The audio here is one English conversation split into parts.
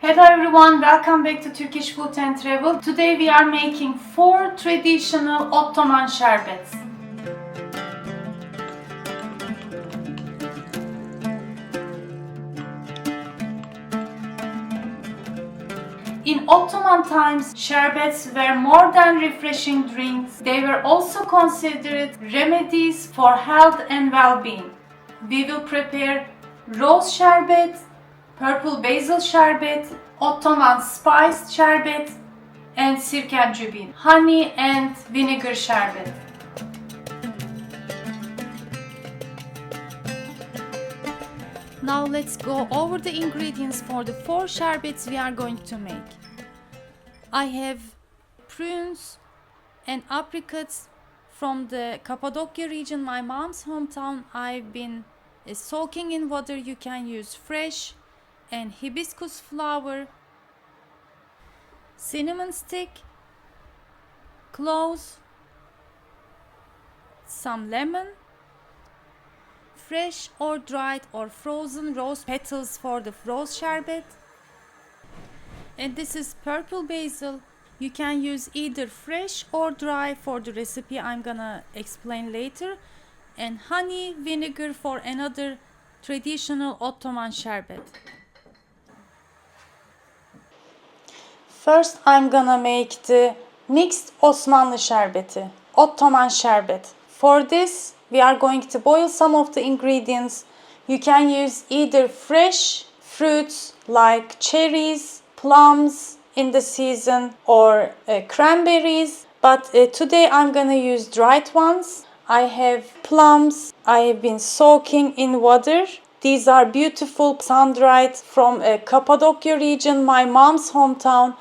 Hello everyone, welcome back to Turkish Food and Travel. Today we are making 4 traditional Ottoman sherbets. In Ottoman times, sherbets were more than refreshing drinks. They were also considered remedies for health and well-being. We will prepare Rose Sherbet, Purple Basil Sherbet, Ottoman Spiced Sherbet, and Sirkenjebin, honey and vinegar sherbet. Now let's go over the ingredients for the 4 sherbets we are going to make. I have prunes and apricots from the Cappadocia region, my mom's hometown. I've been soaking in water. You can use fresh, and hibiscus flower, cinnamon stick, cloves, some lemon, fresh or dried or frozen rose petals for the rose sherbet. And this is purple basil. You can use either fresh or dry for the recipe I'm gonna explain later. And honey vinegar for another traditional Ottoman sherbet. First I'm gonna make the mixed Osmanlı Şerbeti, Ottoman Sherbet. For this we are going to boil some of the ingredients. You can use either fresh fruits like cherries, plums in the season, or cranberries, but today I'm gonna use dried ones. I have plums. I have been soaking in water. These are beautiful sun-dried from Cappadocia region, my mom's hometown,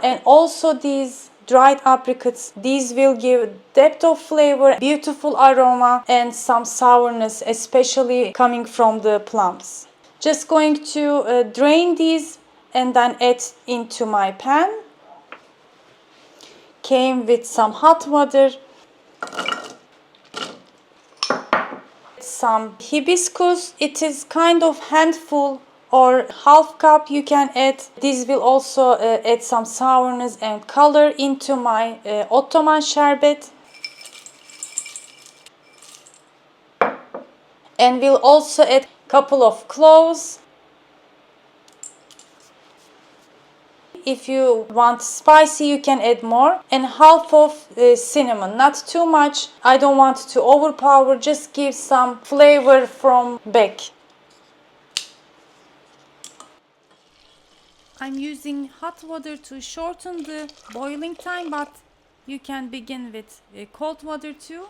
and also these dried apricots. These will give depth of flavor, beautiful aroma, and some sourness, especially coming from the plums. Just going to drain these and then add into my pan. Came with some hot water, some hibiscus. It is kind of handful or half cup you can add. This will also add some sourness and color into my Ottoman sherbet. And we'll also add a couple of cloves. If you want spicy, you can add more. And half of cinnamon, not too much. I don't want to overpower, just give some flavor from back. I'm using hot water to shorten the boiling time, but you can begin with cold water too.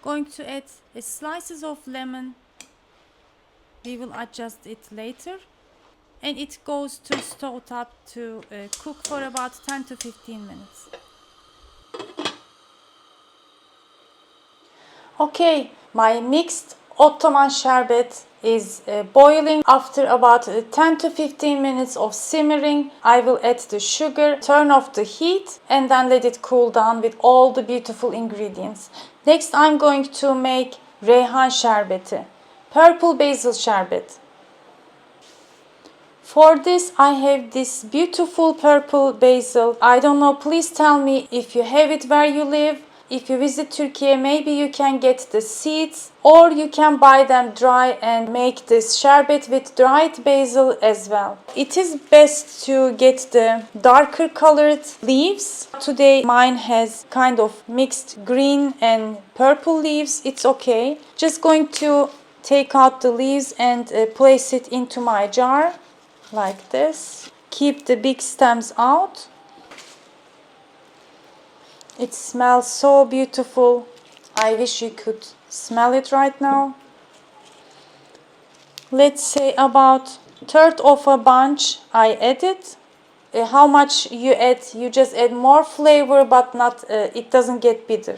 Going to add slices of lemon. We will adjust it later. And it goes to stove top to cook for about 10 to 15 minutes. Okay, my mixed Ottoman sherbet is boiling. After about 10 to 15 minutes of simmering, I will add the sugar, turn off the heat, and then let it cool down with all the beautiful ingredients. Next, I'm going to make Reyhan Şerbeti, Purple Basil Sherbet. For this, I have this beautiful purple basil. I don't know, please tell me if you have it where you live. If you visit Turkey, maybe you can get the seeds, or you can buy them dry and make this sherbet with dried basil as well. It is best to get the darker colored leaves. Today mine has kind of mixed green and purple leaves. It's okay. Just going to take out the leaves and place it into my jar. Like this. Keep the big stems out. It smells so beautiful. I wish you could smell it right now. Let's say about third of a bunch I added. How much you add? You just add more flavor, but not it doesn't get bitter.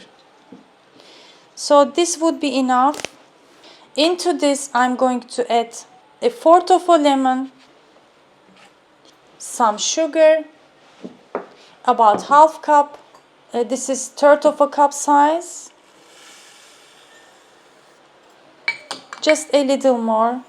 So this would be enough. Into this I'm going to add a fourth of a lemon, some sugar, about half cup. This is third of a cup size. Just a little more.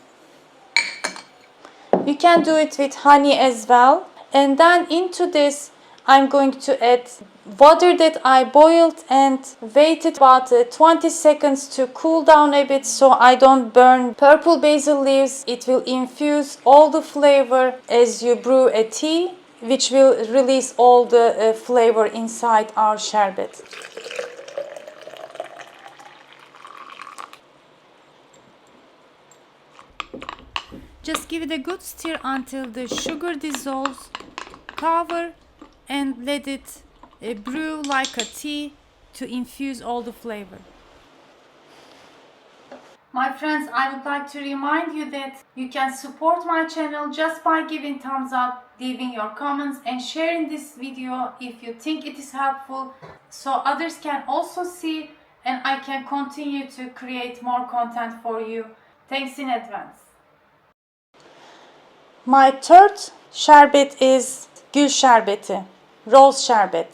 You can do it with honey as well. And then into this, I'm going to add water that I boiled and waited about 20 seconds to cool down a bit so I don't burn purple basil leaves. It will infuse all the flavor as you brew a tea, which will release all the flavor inside our sherbet. Just give it a good stir until the sugar dissolves. Cover and let it brew like a tea to infuse all the flavor. My friends, I would like to remind you that you can support my channel just by giving thumbs up, leaving your comments and sharing this video if you think it is helpful, so others can also see and I can continue to create more content for you. Thanks in advance. My third sherbet is Gül Şerbeti, Rose Sherbet.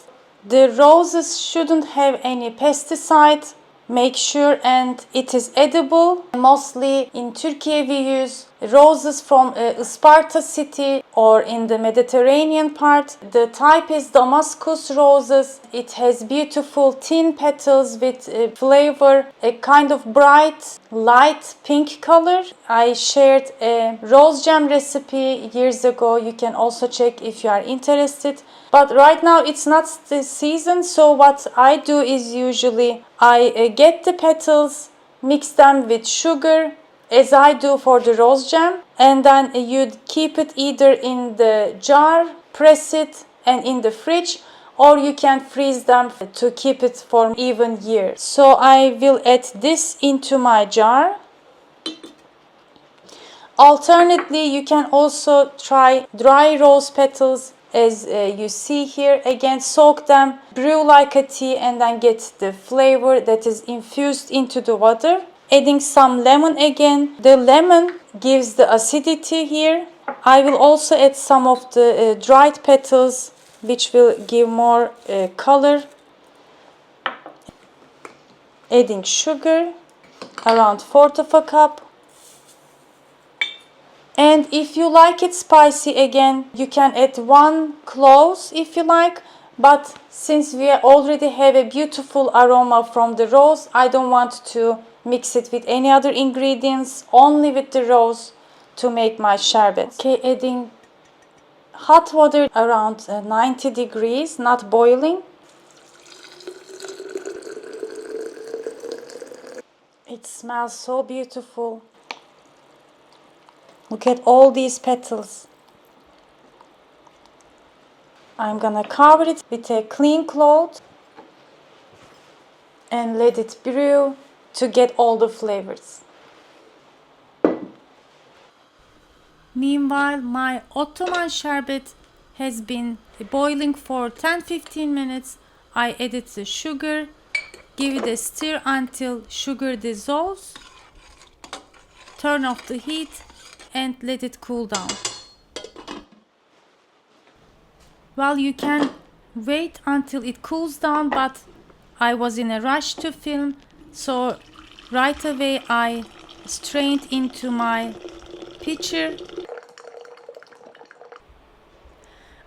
The roses shouldn't have any pesticide. Make sure and it is edible. Mostly in Turkey we use roses from Isparta city or in the Mediterranean part. The type is Damascus roses. It has beautiful thin petals with flavor, a kind of bright light pink color. I shared a rose jam recipe years ago. You can also check if you are interested. But right now it's not the season, so what I do is usually I get the petals, mix them with sugar as I do for the rose jam, and then you keep it either in the jar, press it and in the fridge, or you can freeze them to keep it for even year. So I will add this into my jar. Alternately, you can also try dry rose petals as you see here. Again, soak them, brew like a tea, and then get the flavor that is infused into the water. Adding some lemon again. The lemon gives the acidity here. I will also add some of the dried petals, which will give more color. Adding sugar, around 1/4 of a cup. And if you like it spicy, again, you can add 1 cloves if you like. But since we already have a beautiful aroma from the rose, I don't want to mix it with any other ingredients, only with the rose to make my sherbet. Okay, adding hot water around 90 degrees, not boiling. It smells so beautiful. Look at all these petals. I'm gonna cover it with a clean cloth and let it brew to get all the flavors. Meanwhile, my Ottoman Sherbet has been boiling for 10-15 minutes. I added the sugar, give it a stir until sugar dissolves, turn off the heat and let it cool down. Well, you can wait until it cools down, but I was in a rush to film, so right away I strained into my pitcher.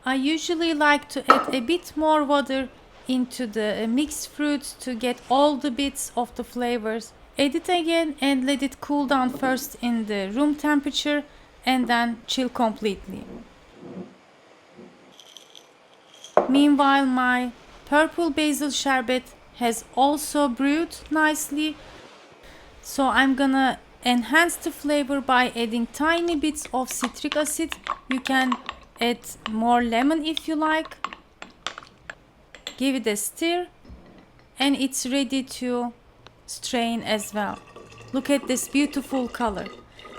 I usually like to add a bit more water into the mixed fruits to get all the bits of the flavors. Add it again and let it cool down first in the room temperature and then chill completely. Meanwhile, my purple basil sherbet has also brewed nicely. So I'm gonna enhance the flavor by adding tiny bits of citric acid. You can add more lemon if you like. Give it a stir and it's ready to strain as well. Look at this beautiful color.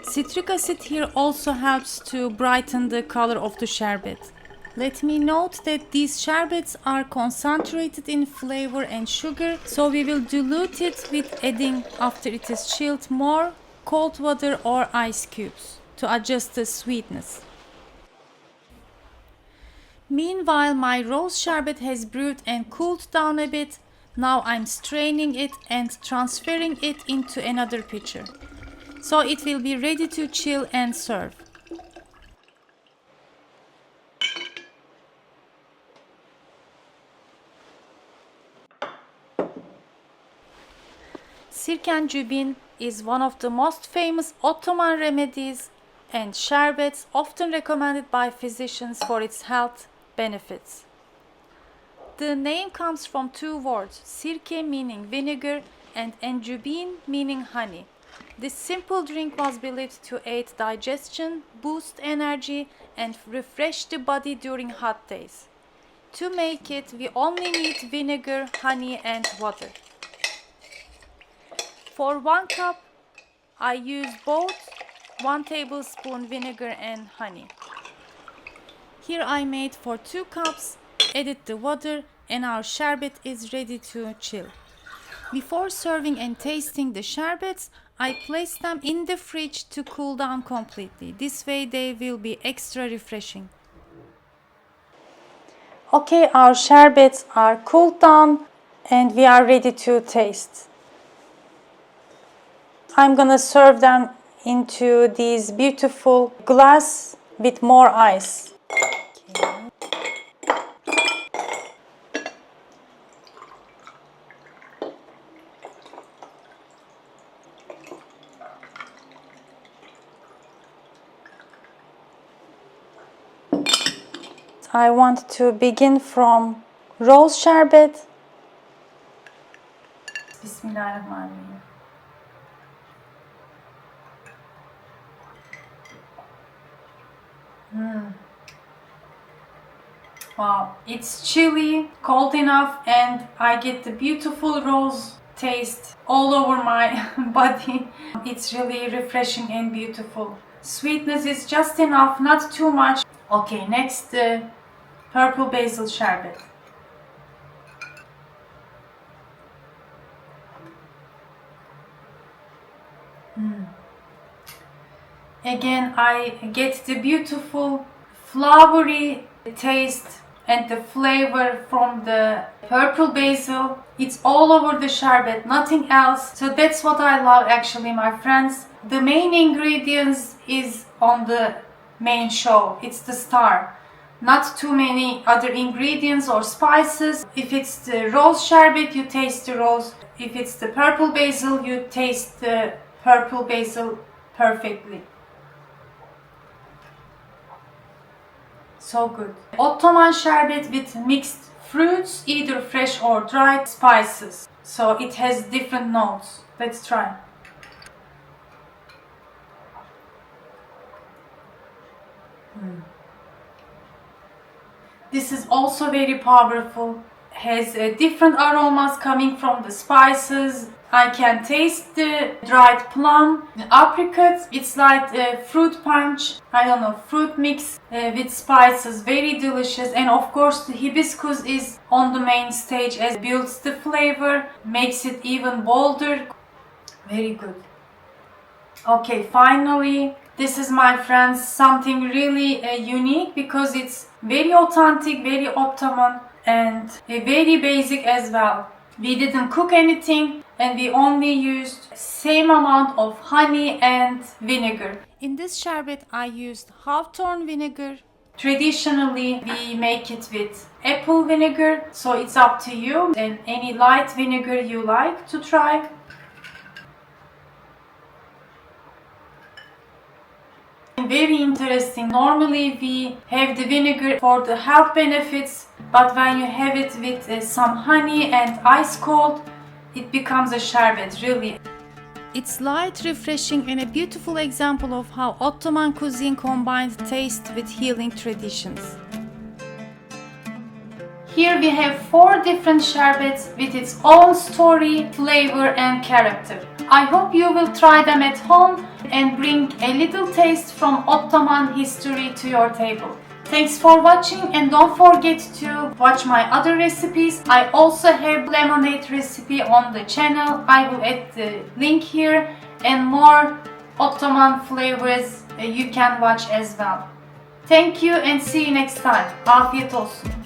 Citric acid here also helps to brighten the color of the sherbet. Let me note that these sherbets are concentrated in flavor and sugar, so we will dilute it with adding, after it is chilled, more cold water or ice cubes to adjust the sweetness. Meanwhile, my rose sherbet has brewed and cooled down a bit. Now I'm straining it and transferring it into another pitcher, so it will be ready to chill and serve. Sirkenjebin is one of the most famous Ottoman remedies and sherbets often recommended by physicians for its health benefits. The name comes from two words, sirke meaning vinegar and enjubin meaning honey. This simple drink was believed to aid digestion, boost energy, and refresh the body during hot days. To make it, we only need vinegar, honey, and water. For 1 cup, I use both 1 tablespoon vinegar and honey. Here I made for 2 cups, added the water, and our sherbet is ready to chill. Before serving and tasting the sherbets, I place them in the fridge to cool down completely. This way they will be extra refreshing. Okay, our sherbets are cooled down and we are ready to taste. I'm gonna serve them into these beautiful glass with more ice. Okay. I want to begin from Rose Sherbet. Bismillahirrahmanirrahim. Wow, it's chilly, cold enough, and I get the beautiful rose taste all over my body. It's really refreshing and beautiful. Sweetness is just enough, not too much. Okay, next purple basil sherbet. Again, I get the beautiful flowery taste and the flavor from the purple basil. It's all over the sherbet, nothing else. So that's what I love actually, my friends. The main ingredients is on the main show. It's the star. Not too many other ingredients or spices. If it's the rose sherbet, you taste the rose. If it's the purple basil, you taste the purple basil perfectly. So good. Ottoman sherbet with mixed fruits, either fresh or dried spices. So it has different notes. Let's try. This is also very powerful. Has different aromas coming from the spices. I can taste the dried plum, the apricot. It's like a fruit punch. I don't know, fruit mix with spices. Very delicious. And of course the hibiscus is on the main stage as builds the flavor, makes it even bolder. Very good. Okay, finally, this is, my friends, something really unique because it's very authentic, very Ottoman, and very basic as well. We didn't cook anything and we only used same amount of honey and vinegar. In this sherbet I used hawthorn vinegar. Traditionally we make it with apple vinegar, so it's up to you and any light vinegar you like to try. Very interesting. Normally we have the vinegar for the health benefits, but when you have it with some honey and ice cold, it becomes a sherbet, really. It's light, refreshing, and a beautiful example of how Ottoman cuisine combined taste with healing traditions. Here we have 4 different sherbets with its own story, flavor, and character. I hope you will try them at home and bring a little taste from Ottoman history to your table. Thanks for watching and don't forget to watch my other recipes. I also have lemonade recipe on the channel. I will add the link here and more Ottoman flavors you can watch as well. Thank you and see you next time. Afiyet olsun.